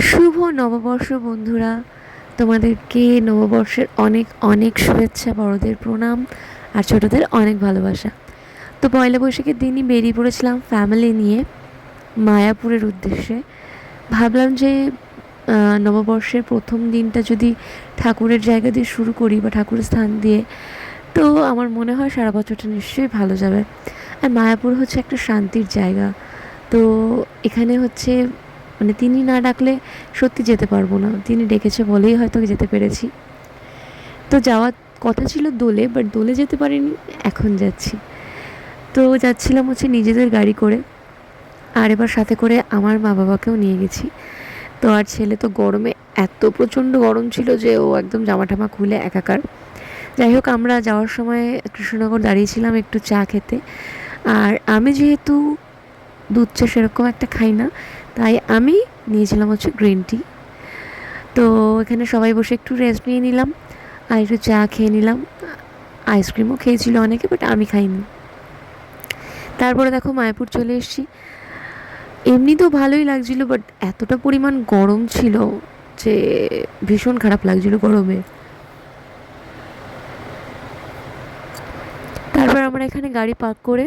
শুভ নববর্ষ বন্ধুরা, তোমাদেরকে নববর্ষের অনেক অনেক শুভেচ্ছা, বড়দের প্রণাম আর ছোটদের অনেক ভালোবাসা। তো পয়লা বৈশাখের দিনই বেরিয়ে পড়েছিলাম ফ্যামিলি নিয়ে মায়াপুরের উদ্দেশ্যে। ভাবলাম যে নববর্ষের প্রথম দিনটা যদি ঠাকুরের জায়গা দিয়ে শুরু করি বা ঠাকুরের স্থান দিয়ে, তো আমার মনে হয় সারা বছরটা নিশ্চয়ই ভালো যাবে। আর মায়াপুর হচ্ছে একটা শান্তির জায়গা। তো এখানে হচ্ছে মানে তিনি না ডাকলে সত্যি যেতে পারবো না, তিনি ডেকেছে বলেই হয়তো যেতে পেরেছি। তো যাওয়ার কথা ছিল দোলে, বাট দোলে যেতে পারিনি, এখন যাচ্ছি। তো যাচ্ছিলাম হচ্ছে নিজেদের গাড়ি করে, আর এবার সাথে করে আমার মা বাবাকেও নিয়ে গেছি। তো আর ছেলে তো গরমে, এত প্রচণ্ড গরম ছিল যে ও একদম জামা টামা খুলে একাকার। যাই হোক, আমরা যাওয়ার সময় কৃষ্ণনগর দাঁড়িয়েছিলাম একটু চা খেতে। আর আমি যেহেতু দুধ চা সেরকম একটা খাই না, তাই আমি নিয়েছিলাম হচ্ছে গ্রিন টি। তো এখানে সবাই বসে একটু রেস্ট নিয়ে নিলাম আর একটু চা খেয়ে নিলাম। আইসক্রিমও খেয়েছিল অনেকে, বাট আমি খাইনি। তারপরে দেখো মায়াপুর চলে এসেছি। এমনি তো ভালোই লাগছিল, বাট এতটা পরিমাণ গরম ছিল যে ভীষণ খারাপ লাগছিল গরমে। তারপর আমরা এখানে গাড়ি পার্ক করে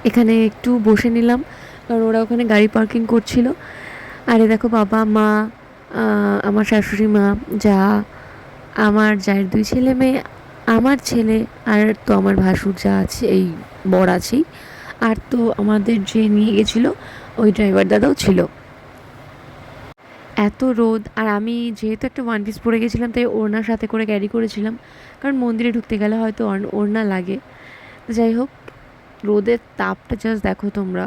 এখানে একটু বসে নিলাম, কারণ ওরা ওখানে গাড়ি পার্কিং করছিল। আরে দেখো, বাবা মা, আমার শাশুড়ি মা, যা, আমার জায়ের দুই ছেলে মেয়ে, আমার ছেলে, আর তো আমার ভাসুর যা আছে, এই বর আছেই। আর তো আমাদের যে নিয়ে গেছিলো ওই ড্রাইভার দাদাও ছিল। এত রোদ, আর আমি যেহেতু একটা ওয়ান পিস পরে গেছিলাম তাই ওড়নার সাথে করে ক্যারি করেছিলাম, কারণ মন্দিরে ঢুকতে গেলে হয়তো ওড়না লাগে। যাই হোক, রোদের তাপটা জাস্ট দেখো তোমরা।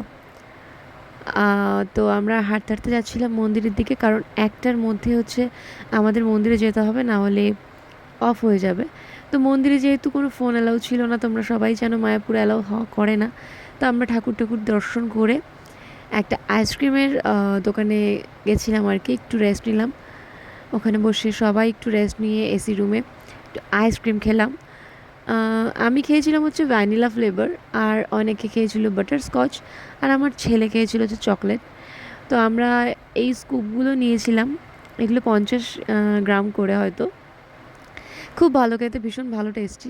তো আমরা হাঁটতে হাঁটতে যাচ্ছিলাম মন্দিরের দিকে, কারণ একটার মধ্যে হচ্ছে আমাদের মন্দিরে যেতে হবে, না হলে অফ হয়ে যাবে। তো মন্দিরে যেহেতু কোনো ফোন অ্যালাউ ছিল না, তোমরা সবাই যেন মায়াপুর অ্যালাউ করে না। তো আমরা ঠাকুর ঠাকুর দর্শন করে একটা আইসক্রিমের দোকানে গেছিলাম আর কি, একটু রেস্ট নিলাম। ওখানে বসে সবাই একটু রেস্ট নিয়ে এসি রুমে একটু আইসক্রিম খেলাম। আমি খেয়েছিলাম হচ্ছে ভ্যানিলা ফ্লেভার, আর অনেকে খেয়েছিল বাটারস্কচ, আর আমার ছেলে খেয়েছিল হচ্ছে চকলেট। তো আমরা এই স্কুপগুলো নিয়েছিলাম, এগুলো 50 গ্রাম করে হয়তো। খুব ভালো খেতে, ভীষণ ভালো টেস্টি।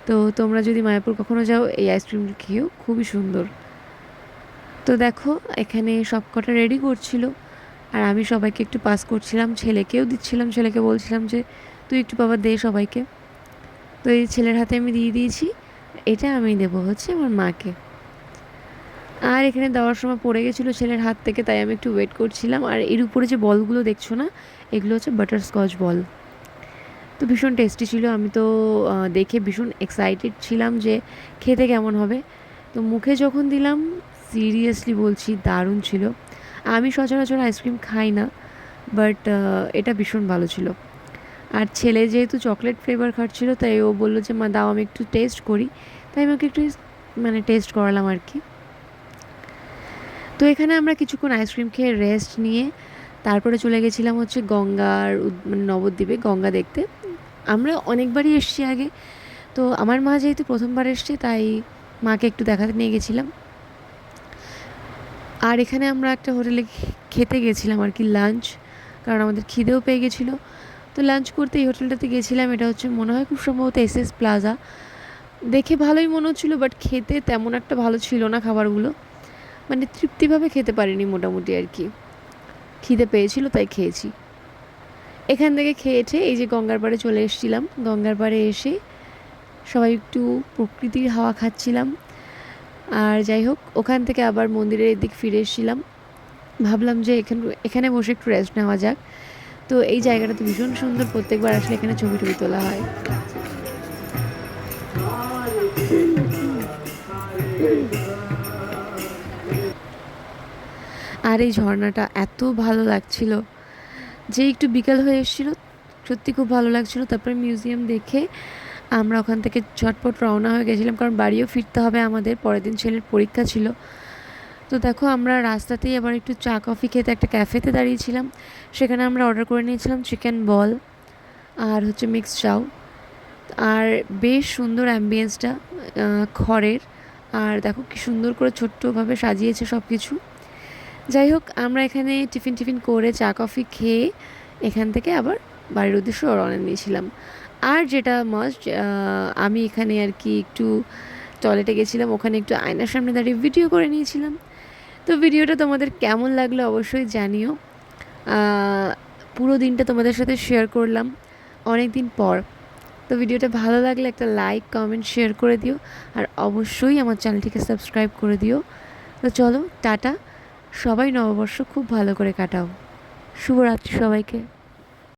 তো তোমরা যদি মায়াপুর কখনো যাও এই আইসক্রিমটা খেয়েও, খুবই সুন্দর। তো দেখো, এখানে সব কটা রেডি করছিল, আর আমি সবাইকে একটু পাস করছিলাম, ছেলেকেও দিচ্ছিলাম, ছেলেকে বলছিলাম যে তুই একটু বাবা দে সবাইকে। তো এই ছেলের হাতে আমি দিয়ে দিয়েছি, এটা আমি দেবো হচ্ছে আমার মাকে। আর এখানে দেওয়ার সময় পড়ে গেছিলো ছেলের হাত থেকে, তাই আমি একটু ওয়েট করছিলাম। আর এর উপরে যে বলগুলো দেখছো না, এগুলো হচ্ছে বাটারস্কচ বল। তো ভীষণ টেস্টি ছিল, আমি তো দেখে ভীষণ এক্সাইটেড ছিলাম যে খেতে কেমন হবে। তো মুখে যখন দিলাম, সিরিয়াসলি বলছি দারুণ ছিল। আমি সচরাচর আইসক্রিম খাই না, বাট এটা ভীষণ ভালো ছিল। আর ছেলে যেহেতু চকলেট ফ্লেভার খাচ্ছিল, তাই ও বললো যে মা দাও আমি একটু টেস্ট করি। তাই আমি ওকে একটু মানে টেস্ট করালাম আর কি। তো এখানে আমরা কিছুক্ষণ আইসক্রিম খেয়ে রেস্ট নিয়ে তারপরে চলে গেছিলাম হচ্ছে গঙ্গার মানে নবদ্বীপে গঙ্গা দেখতে। আমরা অনেকবারই এসেছি আগে, তো আমার মা যেহেতু প্রথমবার এসছে তাই মাকে একটু দেখাতে নিয়ে গেছিলাম। আর এখানে আমরা একটা হোটেলে খেতে গেছিলাম আর কি, লাঞ্চ, কারণ আমাদের খিদেও পেয়ে গেছিলো। তো লাঞ্চ করতে এই হোটেলটাতে গেছিলাম, এটা হচ্ছে মনে হয় খুব সম্ভবত এসএস প্লাজা। দেখে ভালোই মনে হচ্ছিলো, বাট খেতে তেমন একটা ভালো ছিল না খাবারগুলো, মানে তৃপ্তিভাবে খেতে পারিনি মোটামুটি আর কি। খিদে পেয়েছিল তাই খেয়েছি। এখান থেকে খেয়েছে এই যে গঙ্গার পাড়ে চলে এসেছিলাম, গঙ্গার পাড়ে এসে সবাই একটু প্রকৃতির হাওয়া খাচ্ছিলাম। আর যাই হোক, ওখান থেকে আবার মন্দিরের দিক ফিরে এসেছিলাম। ভাবলাম যে এখানে বসে একটু রেস্ট নেওয়া যাক। তো এই জায়গাটা তো ভীষণ সুন্দর, প্রত্যেকবার আসলে এখানে ছবি টবি তোলা হয়। আর এই ঝর্ণাটা এত ভালো লাগছিল যে একটু বিকাল হয়ে এসেছিলো, সত্যি খুব ভালো লাগছিল। তারপরে মিউজিয়াম দেখে আমরা ওখান থেকে ঝটপট রওনা হয়ে গেছিলাম, কারণ বাড়িও ফিরতে হবে আমাদের, পরের দিন ছেলের পরীক্ষা ছিল। তো দেখো, আমরা রাস্তাতেই আবার একটু চা কফি খেতে একটা ক্যাফেতে দাঁড়িয়েছিলাম। সেখানে আমরা অর্ডার করে নিয়েছিলাম চিকেন বল আর হচ্ছে মিক্সড চাউ। আর বেশ সুন্দর অ্যাম্বিয়েন্সটা, খড়ের। আর দেখো কি সুন্দর করে ছোট্টভাবে সাজিয়েছে সব কিছু। যাই হোক, আমরা এখানে টিফিন করে চা কফি খেয়ে এখান থেকে আবার বাড়ির উদ্দেশ্যে রওনা নিয়েছিলাম। আর যেটা মাস্ট, আমি এখানে আর কি একটু টয়লেটে গেছিলাম, ওখানে একটু আয়নার সামনে দাঁড়িয়ে ভিডিও করে নিয়েছিলাম। তো ভিডিওটা তোমাদের কেমন লাগলো অবশ্যই জানিও। পুরো দিনটা তোমাদের সাথে শেয়ার করলাম অনেক দিন পর। তো ভিডিওটা ভালো লাগলে একটা লাইক কমেন্ট শেয়ার করে দিও, আর অবশ্যই আমার চ্যানেলটিকে সাবস্ক্রাইব করে দিও। তো চলো টাটা, সবাই নববর্ষ খুব ভালো করে কাটাও। শুভরাত্রি সবাইকে।